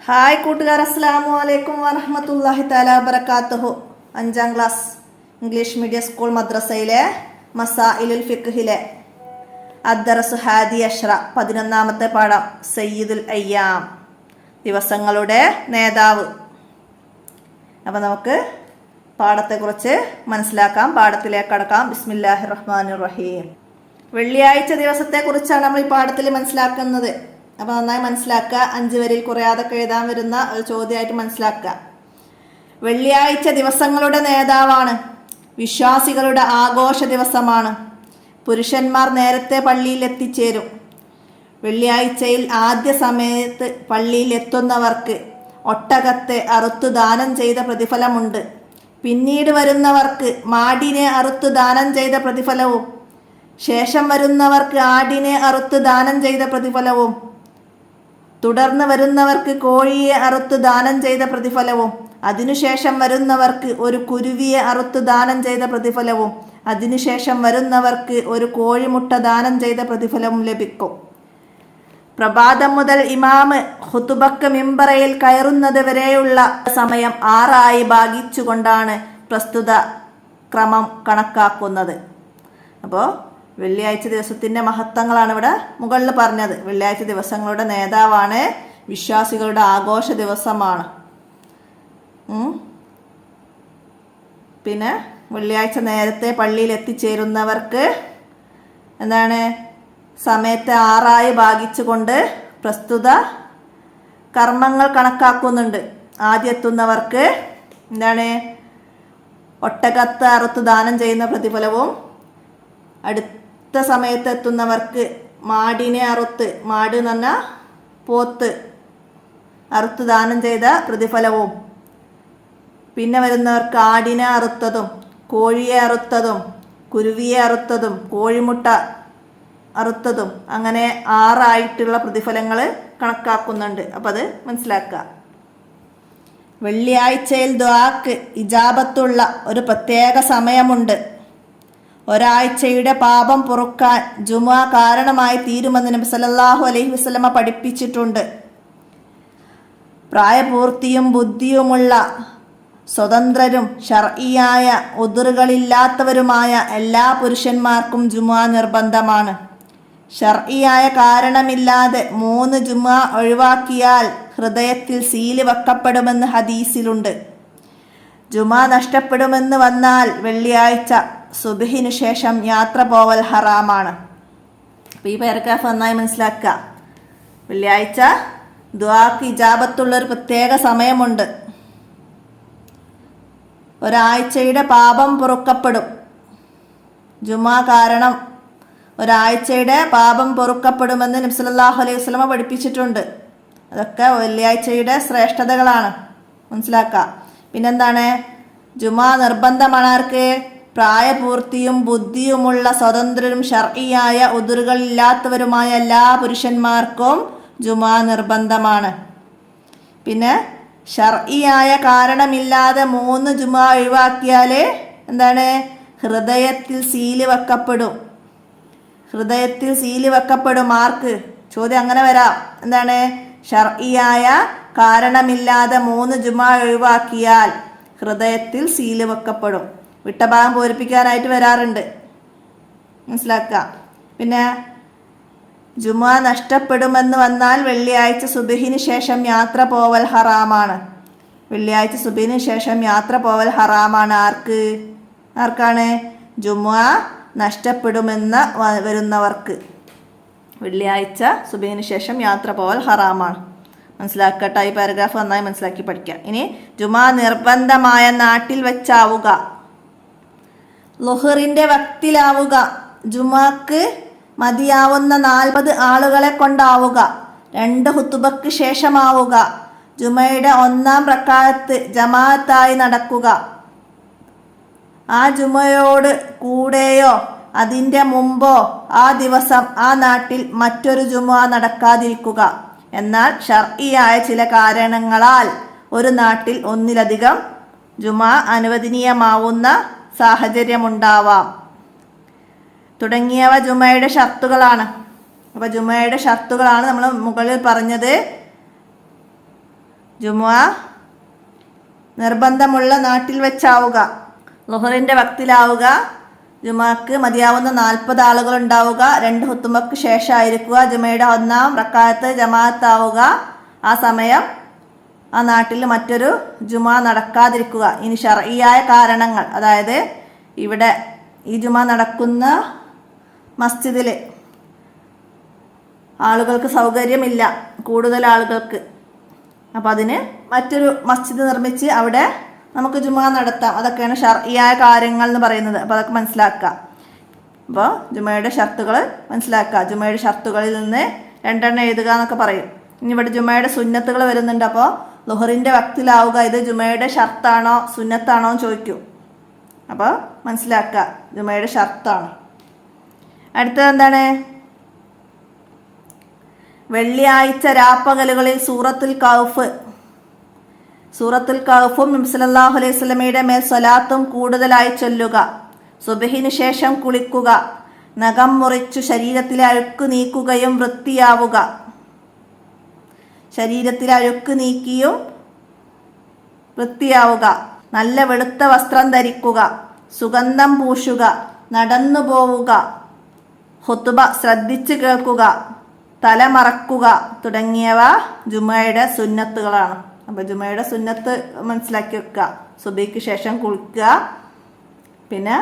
Hi കൂട്ടുകാർ, അസ്സലാമു അലൈക്കും വറഹ്മത്തുള്ളാഹി തആല വബറകാതുഹു. 5ാം ക്ലാസ് ഇംഗ്ലീഷ് മീഡിയം സ്കൂൾ മദ്രസയിലെ മസായിലുൽ ഫിഖ്ഹിലെ അദ്ദറസു ഹാദി അഷ്റ 11ാമത്തെ പാഠം സയ്യിദുൽ അയ്യാം, ദിവസങ്ങളുടെ നേതാവ്. അപ്പം നമുക്ക് പാഠത്തെക്കുറിച്ച് മനസ്സിലാക്കാം, പാഠത്തിലേക്ക് കടക്കാം. ബിസ്മില്ലാഹിർ റഹ്മാനിർ റഹീം. വെള്ളിയാഴ്ച ദിവസത്തെക്കുറിച്ചാണ് നമ്മൾ ഈ പാഠത്തിൽ മനസ്സിലാക്കുന്നത്. അപ്പോൾ നന്നായി മനസ്സിലാക്കുക. 5 വരിയിൽ കുറയാതൊക്കെ എഴുതാൻ വരുന്ന ഒരു ചോദ്യമായിട്ട് മനസ്സിലാക്കുക. വെള്ളിയാഴ്ച ദിവസങ്ങളുടെ നേതാവാണ്. വിശ്വാസികളുടെ ആഘോഷ ദിവസമാണ്. പുരുഷന്മാർ നേരത്തെ പള്ളിയിൽ എത്തിച്ചേരും. വെള്ളിയാഴ്ചയിൽ ആദ്യ സമയത്ത് പള്ളിയിൽ എത്തുന്നവർക്ക് ഒട്ടകത്തെ അറുത്തു ദാനം ചെയ്ത പ്രതിഫലമുണ്ട്. പിന്നീട് വരുന്നവർക്ക് മാടിനെ അറുത്തു ദാനം ചെയ്ത പ്രതിഫലവും ശേഷം വരുന്നവർക്ക് ആടിനെ അറുത്തു ദാനം ചെയ്ത പ്രതിഫലവും തുടർന്ന് വരുന്നവർക്ക് കോഴിയെ അറുത്തു ദാനം ചെയ്ത പ്രതിഫലവും അതിനുശേഷം വരുന്നവർക്ക് ഒരു കുരുവിയെ അറുത്തു ദാനം ചെയ്ത പ്രതിഫലവും അതിനുശേഷം വരുന്നവർക്ക് ഒരു കോഴിമുട്ട ദാനം ചെയ്ത പ്രതിഫലവും ലഭിക്കും. പ്രഭാതം മുതൽ ഇമാമ് ഖുതുബക്ക് മിമ്പറയിൽ കയറുന്നത് വരെയുള്ള സമയം 6 ആയി ഭാഗിച്ചുകൊണ്ടാണ് പ്രസ്തുത ക്രമം കണക്കാക്കുന്നത്. അപ്പോൾ വെള്ളിയാഴ്ച ദിവസത്തിൻ്റെ മഹത്വങ്ങളാണ് ഇവിടെ മുകളിൽ പറഞ്ഞത്. വെള്ളിയാഴ്ച ദിവസങ്ങളുടെ നേതാവാണ്, വിശ്വാസികളുടെ ആഘോഷ ദിവസമാണ്. പിന്നെ വെള്ളിയാഴ്ച നേരത്തെ പള്ളിയിൽ എത്തിച്ചേരുന്നവർക്ക് എന്താണ്, സമയത്തെ 6 ആയി ഭാഗിച്ചുകൊണ്ട് പ്രസ്തുത കർമ്മങ്ങൾ കണക്കാക്കുന്നുണ്ട്. ആദ്യം എത്തുന്നവർക്ക് എന്താണ്, ഒട്ടകത്തെ അറുത്ത് ദാനം ചെയ്യുന്ന പ്രതിഫലവും അടുത്ത സമയത്ത് എത്തുന്നവർക്ക് മാടിനെ അറുത്ത്, മാട് എന്ന് പറഞ്ഞാൽ പോത്ത് അറുത്ത് ദാനം ചെയ്ത പ്രതിഫലവും പിന്നെ വരുന്നവർക്ക് ആടിനെ അറുത്തതും കോഴിയെ അറുത്തതും കുരുവിയെ അറുത്തതും കോഴിമുട്ട അറുത്തതും അങ്ങനെ 6 ആയിട്ടുള്ള പ്രതിഫലങ്ങൾ കണക്കാക്കുന്നുണ്ട്. അപ്പം അത് മനസ്സിലാക്കുക. വെള്ളിയാഴ്ചയിൽ ദുആക്ക് ഇജാബത്തുള്ള ഒരു പ്രത്യേക സമയമുണ്ട്. ഒരാഴ്ചയുടെ പാപം പൊറുക്കാൻ ജുമുഅ കാരണമായി തീരുമെന്ന് നബി സല്ലല്ലാഹു അലൈഹി വസല്ലമ പഠിപ്പിച്ചിട്ടുണ്ട്. പ്രായപൂർത്തിയും ബുദ്ധിയുമുള്ള സ്വതന്ത്രരും ശർഈയായ ഉദ്റുകളില്ലാത്തവരുമായ എല്ലാ പുരുഷന്മാർക്കും ജുമുഅ നിർബന്ധമാണ്. ശർഈയായ കാരണമില്ലാതെ 3 ജുമുഅ ഒഴിവാക്കിയാൽ ഹൃദയത്തിൽ സീല് വെക്കപ്പെടുമെന്ന് ഹദീസിലുണ്ട്. ജുമുഅ നഷ്ടപ്പെടുമെന്ന് വന്നാൽ വെള്ളിയാഴ്ച സുബ്ഹിനു ശേഷം യാത്ര പോവൽ ഹറാമാണ്. അപ്പോൾ ഈ പാരഗ്രാഫ് നന്നായി മനസ്സിലാക്കുക. വെള്ളിയാഴ്ച ദുആക്ക് ഇജാബത്തുള്ളൊരു പ്രത്യേക സമയമുണ്ട്. ഒരാഴ്ചയുടെ പാപം പൊറുക്കപ്പെടും. ജുമുഅ കാരണം ഒരാഴ്ചയുടെ പാപം പൊറുക്കപ്പെടുമെന്ന് നബി സല്ലല്ലാഹു അലൈഹി വസല്ലമ പഠിപ്പിച്ചിട്ടുണ്ട്. അതൊക്കെ വെള്ളിയാഴ്ചയുടെ ശ്രേഷ്ഠതകളാണ്, മനസ്സിലാക്കുക. പിന്നെന്താണ്, ജുമുഅ നിർബന്ധമാണ് ആർക്ക്? പ്രായപൂർത്തിയും ബുദ്ധിയുമുള്ള സ്വതന്ത്രരും ശർഈയായ ഉദ്റുകളില്ലാത്തവരുമായ എല്ലാ പുരുഷന്മാർക്കും ജുമുഅ നിർബന്ധമാണ്. പിന്നെ ശർഈയായ കാരണമില്ലാതെ 3 ജുമുഅ ഒഴിവാക്കിയാൽ എന്താണ്, ഹൃദയത്തിൽ സീല് വെക്കപ്പെടും. ഹൃദയത്തിൽ സീല് വെക്കപ്പെടും ആർക്ക്? ചോദ്യം അങ്ങനെ വരാം. എന്താണ്, ശർഈയായ കാരണമില്ലാതെ 3 ജുമുഅ ഒഴിവാക്കിയാൽ ഹൃദയത്തിൽ സീല് വെക്കപ്പെടും. വിട്ട ഭാഗം പൂരിപ്പിക്കാനായിട്ട് വരാറുണ്ട്, മനസ്സിലാക്കുക. പിന്നെ ജുമുഅ നഷ്ടപ്പെടുമെന്ന് വന്നാൽ വെള്ളിയാഴ്ച സുബ്ഹിന് ശേഷം യാത്ര പോവൽ ഹറാമാണ്. വെള്ളിയാഴ്ച സുബ്ഹിന് ശേഷം യാത്ര പോവൽ ഹറാമാണ്. ആർക്കാണ്? ജുമുഅ നഷ്ടപ്പെടുമെന്ന് വരുന്നവർക്ക് വെള്ളിയാഴ്ച സുബ്ഹിന് ശേഷം യാത്ര പോവൽ ഹറാമാണ്. മനസ്സിലാക്കട്ടെ. ഈ പാരഗ്രാഫ് നന്നായി മനസ്സിലാക്കി പഠിക്കാം. ഇനി ജുമുഅ നിർബന്ധമായ നാട്ടിൽ വെച്ചാവുക. ളുഹറിന്റെ വക്തിലാവുക. ജുമുഅക്ക് മതിയാവുന്ന 40 ആളുകളെ കൊണ്ടാവുക. 2 ഖുതുബക്ക് ശേഷമാവുക. ജുമയുടെ 1-ാം റക്അത്ത് ജമാഅത്തായി നടക്കുക. ആ ജുമയോട് കൂടെയോ അതിൻ്റെ മുമ്പോ ആ ദിവസം ആ നാട്ടിൽ മറ്റൊരു ജുമുഅ നടക്കാതിരിക്കുക. എന്നാൽ ശർഈയായ ചില കാരണങ്ങളാൽ ഒരു നാട്ടിൽ ഒന്നിലധികം ജുമുഅ അനുവദനീയമാവുന്ന സാഹചര്യമുണ്ടാവാം തുടങ്ങിയവ ജുമയുടെ ഷർത്തുകളാണ്. അപ്പോൾ ജുമയുടെ ഷർത്തുകളാണ് നമ്മൾ മുകളിൽ പറഞ്ഞത്. ജുമുഅ നിർബന്ധമുള്ള നാട്ടിൽ വെച്ചാവുക, ളുഹറിൻ്റെ വക്തിലാവുക, ജുമുഅക്ക് മതിയാവുന്ന 40 ആളുകൾ ഉണ്ടാവുക, 2 ഹുത്തുമക്ക് ശേഷമായിരിക്കുക, ജുമയുടെ 1-ാം റക്അത്ത് ജമാഅത്താവുക, ആ സമയം ആ നാട്ടിൽ മറ്റൊരു ജുമുഅ നടക്കാതിരിക്കുക. ഇനി ശർഈയായ കാരണങ്ങൾ, അതായത് ഇവിടെ ഈ ജുമുഅ നടക്കുന്ന മസ്ജിദിൽ ആളുകൾക്ക് സൗകര്യമില്ല, കൂടുതൽ ആളുകൾക്ക്, അപ്പം അതിന് മറ്റൊരു മസ്ജിദ് നിർമ്മിച്ച് അവിടെ നമുക്ക് ജുമുഅ നടത്താം. അതൊക്കെയാണ് ശർഈയായ കാര്യങ്ങൾ എന്ന് പറയുന്നത്. അപ്പോൾ അതൊക്കെ മനസ്സിലാക്കുക. അപ്പോൾ ജുമയുടെ ഷർത്തുകൾ മനസ്സിലാക്കുക. ജുമയുടെ ഷർത്തുകളിൽ നിന്ന് 2 എഴുതുക എന്നൊക്കെ പറയും. ഇനി ഇവിടെ ജുമയുടെ സുന്നത്തുകൾ വരുന്നുണ്ട്. അപ്പോൾ ളുഹറിൻ്റെ വക്തിലാവുക, ഇത് ജുമയുടെ ഷർത്താണോ സുന്നത്താണോ എന്ന് ചോദിക്കും. അപ്പോൾ മനസ്സിലാക്കുക, ജുമയുടെ ഷർത്താണ്. അടുത്തത് എന്താണ്? വെള്ളിയാഴ്ച രാപ്പകലുകളിൽ സൂറത്തുൽ കഹ്ഫും നബി സല്ലല്ലാഹു അലൈഹി വസല്ലമയുടെ മേൽ സ്വലാത്തും കൂടുതലായി ചൊല്ലുക. സുബ്ഹിന് ശേഷം കുളിക്കുക. നഖം മുറിച്ചു ശരീരത്തിലെ അഴുക്ക് നീക്കുകയും വൃത്തിയാവുക. ശരീരത്തിലെ അഴുക്ക് നീക്കിയും വൃത്തിയാവുക. നല്ല വെളുത്ത വസ്ത്രം ധരിക്കുക. സുഗന്ധം പൂശുക. നടന്നു പോവുക. ഖുതുബ ശ്രദ്ധിച്ച് കേൾക്കുക. തല മറക്കുക തുടങ്ങിയവ ജുമയുടെ സുന്നത്തുകളാണ്. അപ്പോൾ ജുമയുടെ സുന്നത്ത് മനസ്സിലാക്കി വെക്കുക. സുബഹിക്ക് ശേഷം കുളിക്കുക, പിന്നെ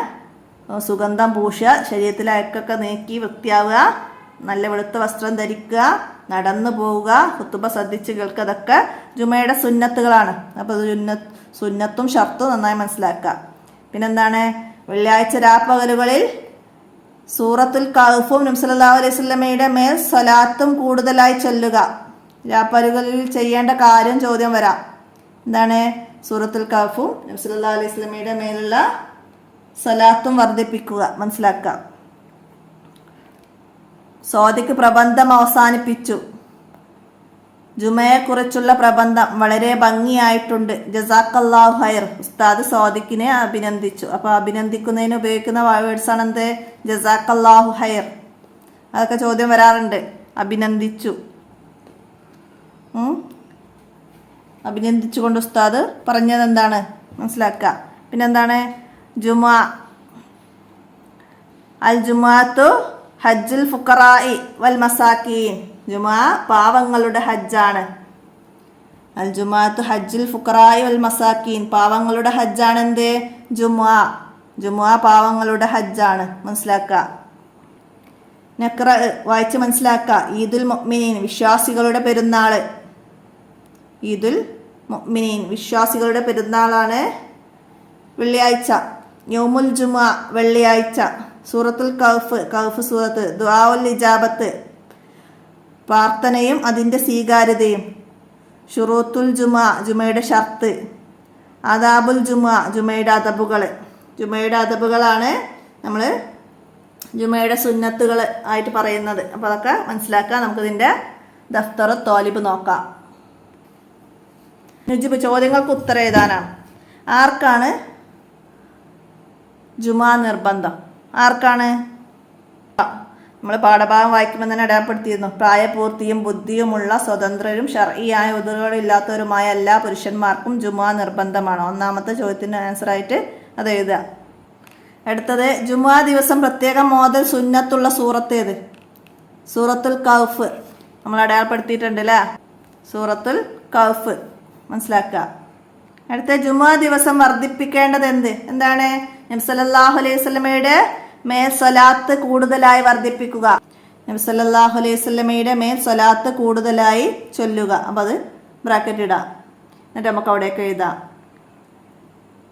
സുഗന്ധം പൂശുക, ശരീരത്തിലെ അഴുക്കൊക്കെ നീക്കി വൃത്തിയാവുക, നല്ല വെളുത്ത വസ്ത്രം ധരിക്കുക, നടന്നു പോവുക, ഖുതുബ ശ്രദ്ധിച്ച് കേൾക്കുക. അതൊക്കെ ജുമയുടെ സുന്നത്തുകളാണ്. അപ്പോൾ സുന്നത്തും ഷർത്തും നന്നായി മനസ്സിലാക്കുക. പിന്നെന്താണ്? വെള്ളിയാഴ്ച രാപ്പകലുകളിൽ സൂറത്തുൽ കഹ്ഫും നബി സല്ലല്ലാഹു അലൈഹി വസല്ലമയുടെ മേൽ സ്വലാത്തും കൂടുതലായി ചൊല്ലുക. രാപ്പകലുകളിൽ ചെയ്യേണ്ട കാര്യം ചോദ്യം വരാം. എന്താണ്? സൂറത്തുൽ കഹ്ഫും നബി സല്ലല്ലാഹു അലൈഹി വസല്ലമയുടെ മേലുള്ള സ്വലാത്തും വർദ്ധിപ്പിക്കുക. മനസ്സിലാക്കുക. സ്വാദിഖ് പ്രബന്ധം അവസാനിപ്പിച്ചു. ജുമയെക്കുറിച്ചുള്ള പ്രബന്ധം വളരെ ഭംഗിയായിട്ടുണ്ട്. ജസാക്കല്ലാഹു ഖൈർ. ഉസ്താദ് സ്വാദിഖിനെ അഭിനന്ദിച്ചു. അപ്പോൾ അഭിനന്ദിക്കുന്നതിന് ഉപയോഗിക്കുന്ന വേർഡ്സാണ് എന്ത്? ജസാക്കല്ലാഹു ഖൈർ. അതൊക്കെ ചോദ്യം വരാറുണ്ട്. അഭിനന്ദിച്ചു, അഭിനന്ദിച്ചുകൊണ്ട് ഉസ്താദ് പറഞ്ഞത് എന്താണ് മനസ്സിലാക്കുക. പിന്നെന്താണ്? ജുമുഅ അൽ ജുമുഅത്തു ഹജ്ജുൽ ഫുഖറാഇ വൽ മസാക്കീൻ. ജുമുഅ പാവങ്ങളുടെ ഹജ്ജാണ്. അൽ ജുമുഅത്തു ഹജ്ജുൽ ഫുഖറാഇ വൽ മസാക്കീൻ. പാവങ്ങളുടെ ഹജ്ജാണ് എന്ത്? ജുമുഅ. ജുമുഅ പാവങ്ങളുടെ ഹജ്ജാണ്. മനസ്സിലാക്കുക. നഖ്റ വായിച്ച് മനസ്സിലാക്കുക. ഈദുൽ മുഅ്മിനീൻ വിശ്വാസികളുടെ പെരുന്നാൾ. ഈദുൽ മുഅ്മിനീൻ വിശ്വാസികളുടെ പെരുന്നാളാണ് വെള്ളിയാഴ്ച. യൗമുൽ ജുമുഅ വെള്ളിയാഴ്ച. സൂറത്തുൽ കഹ്ഫ് സൂറത്ത്. ദുആഉൽ ഇജാബത്ത് പ്രാർത്ഥനയും അതിൻ്റെ സ്വീകാര്യതയും. ഷുറൂത്തുൽ ജുമുഅ ജുമയുടെ ഷർത്ത്. ആദാബുൽ ജുമുഅ ജുമയുടെ അദബുകൾ. ജുമയുടെ അദബുകളാണ് നമ്മൾ ജുമയുടെ സുന്നത്തുകൾ ആയിട്ട് പറയുന്നത്. അപ്പോൾ അതൊക്കെ മനസ്സിലാക്കുക. നമുക്കിതിൻ്റെ ദഫ്തർ തോലിബ് നോക്കാം. നുജിബ് ചോദ്യങ്ങൾക്ക് ഉത്തരം എഴുതാനാണ്. ആർക്കാണ് ജുമാ നിർബന്ധം? ആർക്കാണ്? നമ്മൾ പാഠഭാഗം വായിക്കുമ്പോൾ തന്നെ അടയാളപ്പെടുത്തിയിരുന്നു. പ്രായപൂർത്തിയും ബുദ്ധിയുമുള്ള സ്വതന്ത്രരും ശർഈയായ ഉദറുകളില്ലാത്തവരുമായ എല്ലാ പുരുഷന്മാർക്കും ജുമാ നിർബന്ധമാണ്. ഒന്നാമത്തെ ചോദ്യത്തിന് ആൻസറായിട്ട് അത് എഴുതുക. അടുത്തത്, ജുമാ ദിവസം പ്രത്യേകം മോദൽ സുന്നത്തുള്ള സൂറത്ത് ഏത്? സൂറത്തുൽ കഹ്ഫ് നമ്മൾ അടയാളപ്പെടുത്തിയിട്ടുണ്ട് അല്ലേ? സൂറത്തുൽ കഹ്ഫ് മനസ്സിലാക്കുക. അടുത്ത, ജുമാ ദിവസം വർദ്ധിപ്പിക്കേണ്ടത് എന്താണ്? നബി സല്ലല്ലാഹു അലൈഹി വസല്ലമയുടെ മേൽ സ്വലാത്ത് കൂടുതലായി വർദ്ധിപ്പിക്കുക. നബി സല്ലല്ലാഹു അലൈഹി വസല്ലമയുടെ മേൽ സ്വലാത്ത് കൂടുതലായി ചൊല്ലുക. അപ്പോൾ അത് ബ്രാക്കറ്റ് ഇടാം. എന്നിട്ട് നമുക്ക് അവിടെയൊക്കെ എഴുതാം.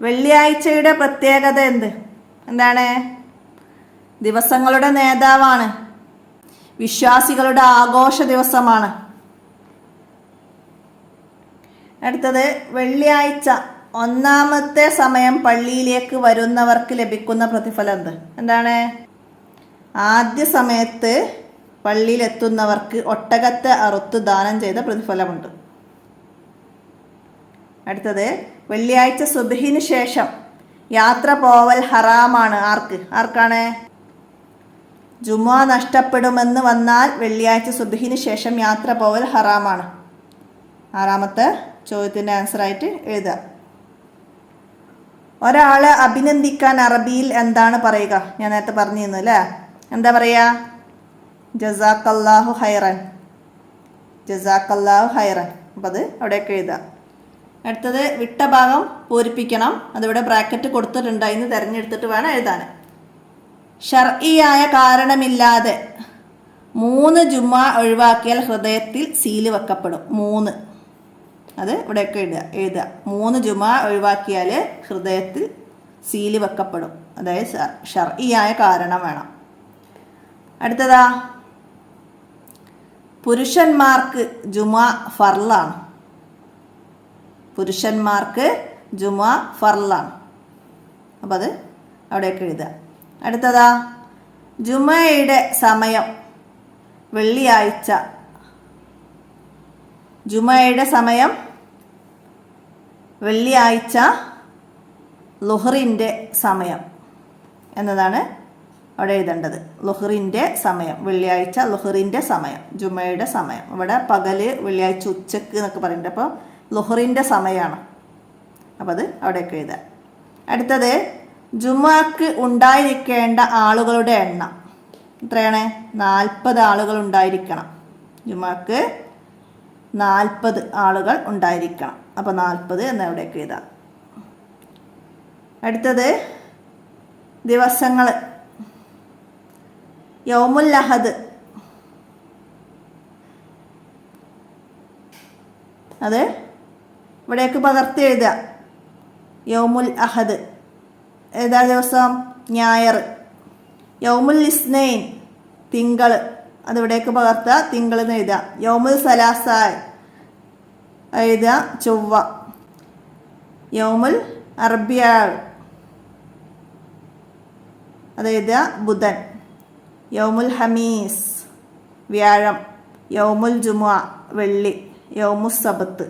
വെള്ളിയാഴ്ചയുടെ പ്രത്യേകത എന്താണ്? ദിവസങ്ങളുടെ നേതാവാണ്. വിശ്വാസികളുടെ ആഘോഷ ദിവസമാണ്. അടുത്തത്, വെള്ളിയാഴ്ച ഒന്നാമത്തെ സമയം പള്ളിയിലേക്ക് വരുന്നവർക്ക് ലഭിക്കുന്ന പ്രതിഫലം എന്താണ്? ആദ്യ സമയത്ത് പള്ളിയിലെത്തുന്നവർക്ക് ഒട്ടകത്തെ അറുത്ത് ദാനം ചെയ്ത പ്രതിഫലമുണ്ട്. അടുത്തത്, വെള്ളിയാഴ്ച സുബ്ഹിന് ശേഷം യാത്ര പോവൽ ഹറാമാണ്. ആർക്കാണ്? ജുമുഅ നഷ്ടപ്പെടുമെന്ന് വന്നാൽ വെള്ളിയാഴ്ച സുബ്ഹിന് ശേഷം യാത്ര പോവൽ ഹറാമാണ്. ആറാമത്തെ ചോദ്യത്തിൻ്റെ ആൻസറായിട്ട് എഴുതുക. ഒരാളെ അഭിനന്ദിക്കാൻ അറബിയിൽ എന്താണ് പറയുക? ഞാൻ നേരത്തെ പറഞ്ഞിരുന്നു അല്ലേ? എന്താ പറയുക? ജസാക്കല്ലാഹു ഹൈറൻ. ജസാക്കല്ലാഹു ഹൈറൻ. അപ്പം അത് അവിടെയൊക്കെ എഴുതുക. അടുത്തത് വിട്ട ഭാഗം പൂരിപ്പിക്കണം. അതിവിടെ ബ്രാക്കറ്റ് കൊടുത്തിട്ടുണ്ട്. അതിന് തിരഞ്ഞെടുത്തിട്ട് വേണം എഴുതാൻ. ഷർഇയായ കാരണമില്ലാതെ 3 ജുമാ ഒഴിവാക്കിയാൽ ഹൃദയത്തിൽ സീല് വെക്കപ്പെടും. 3 അത് ഇവിടെയൊക്കെ എഴുതുക. 3 ജുമാ ഒഴിവാക്കിയാൽ ഹൃദയത്തിൽ സീല് വെക്കപ്പെടും. അതായത് ഷർഇയായ കാരണം വേണം. അടുത്തതാ, പുരുഷന്മാർക്ക് ജുമാ ഫർളാണ്. പുരുഷന്മാർക്ക് ജുമാ ഫർളാണ്. അപ്പം അത് അവിടെയൊക്കെ എഴുതുക. അടുത്തതാ, ജുമയുടെ സമയം വെള്ളിയാഴ്ച. ജുമയുടെ സമയം വെള്ളിയാഴ്ച ലുഹറിൻ്റെ സമയം എന്നതാണ് അവിടെ എഴുതേണ്ടത്. ലുഹറിൻ്റെ സമയം, വെള്ളിയാഴ്ച ലുഹറിൻ്റെ സമയം, ജുമയുടെ സമയം. ഇവിടെ പകല്, വെള്ളിയാഴ്ച ഉച്ചക്ക് എന്നൊക്കെ പറയുന്നുണ്ട്. അപ്പോൾ ലുഹറിൻ്റെ സമയമാണ്. അപ്പോൾ അത് അവിടെയൊക്കെ എഴുതുക. അടുത്തത്, ജുമാക്ക് ഉണ്ടായിരിക്കേണ്ട ആളുകളുടെ എണ്ണം എത്രയാണ്? 40 ആളുകൾ ഉണ്ടായിരിക്കണം. ജുമാക്ക് 40 ആളുകൾ ഉണ്ടായിരിക്കണം. അപ്പോൾ 40 എന്ന് എവിടെയൊക്കെ എഴുതാം. അടുത്തത്, ദിവസങ്ങൾ. യൗമുൽ അഹദ് അത് ഇവിടേക്ക് പകർത്തി എഴുതുക. യൗമുൽ അഹദ് ഏതാ ദിവസം? ഞായർ. യൗമുൽ ഇസ്നൈൻ തിങ്കൾ. അതിവിടേക്ക് പകർത്തുക, തിങ്കൾ എന്ന് എഴുതുക. യൗമുൽ സലാസ എഴുതുക, ചൊവ്വ. യൗമുൽ അർബിയ അത് എഴുതുക, ബുധൻ. യൗമുൽ ഹമീസ് വ്യാഴം. യൗമുൽ ജുമുഅ വെള്ളി. യൗമുസ് സബത്ത്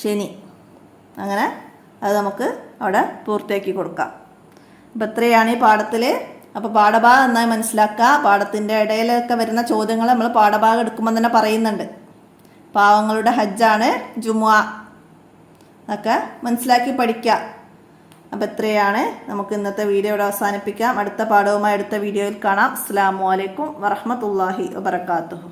ശനി. അങ്ങനെ അത് നമുക്ക് അവിടെ പൂർത്തിയാക്കി കൊടുക്കാം. അപ്പം ഇത്രയാണ് ഈ പാഠത്തിൽ. അപ്പോൾ പാഠഭാഗം നന്നായി മനസ്സിലാക്കുക. പാഠത്തിൻ്റെ ഇടയിലൊക്കെ വരുന്ന ചോദ്യങ്ങൾ നമ്മൾ പാഠഭാഗം എടുക്കുമ്പോൾ തന്നെ പറയുന്നുണ്ട്. പാവങ്ങളുടെ ഹജ്ജാണ് ജുമുഅ, അതൊക്കെ മനസ്സിലാക്കി പഠിക്കുക. അപ്പോൾ ഇത്രയാണ്. നമുക്ക് ഇന്നത്തെ വീഡിയോ ഇവിടെ അവസാനിപ്പിക്കാം. അടുത്ത പാഠവുമായി അടുത്ത വീഡിയോയിൽ കാണാം. അസ്സലാമു അലൈക്കും വറഹ്മത്തുള്ളാഹി വബറകാതുഹു.